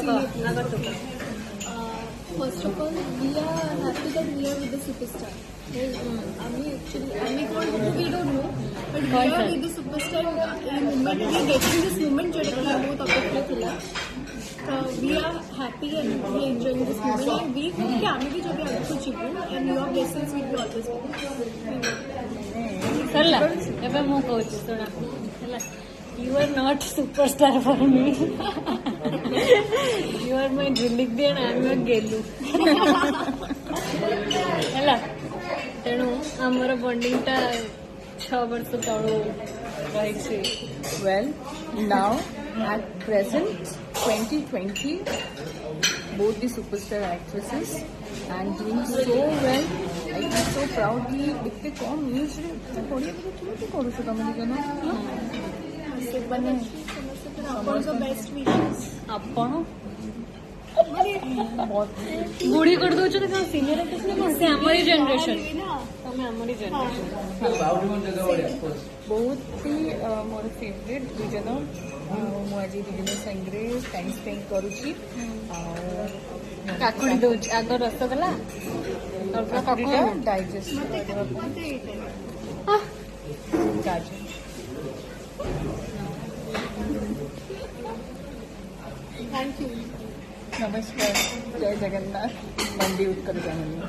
First of all, we are happy that we are with the superstar. We don't know, but we are with the superstar. In moment, we getting this moment जो बहुत अपेक्षा थिला. We are happy and we are enjoying this moment. And we hope कि आगे भी जो भी आगे कुछ चिपू and your blessings will be always with us. सरला ଏବେ ମୁଁ କହୁଛି ଶୁଣ ହେଲା You are not superstar for me. You are my Drilligdi and I am your Gelu. ହେଲା ତେଣୁ ଆମର ବଣ୍ଡିଂ ଟା 6 ବର୍ଷ ତଳୁ ରହିଛି. Well, now at present 2020 both the superstar actresses and doing so well. I feel so proudly. इतने कम age रे इतने बढ़िया केମିତି କରୁଛ ତମେ ଜଣ ଆପଣଙ୍କ ବେଷ୍ଟ wishes. ଆପଣ ବୁଢୀ କରିଦଉଛନ୍ତି କଣ ସିନିୟର ସେ ଆମରି ଜେନେରେସନ ତମେ ଆମରି ଜେନେରେସନ बहुत ही मोर फेवरेट दुई जन ମୁଁ ଆଜି ଦୁଇ ଜଣ ସାଙ୍ଗରେ ଟାଇମ୍ ସ୍ପେଣ୍ଡ କରୁଛି କାକୁଡି ଦଉଛି ଆଗ ରସଗୋଲା କାକୁଡିଟା ଡାଇଜେଷ୍ଟ କରିବା ପାଇଁ ଗାଜର Thank you. नमस्कार जय जगन्नाथ मंडी उत्तर जननी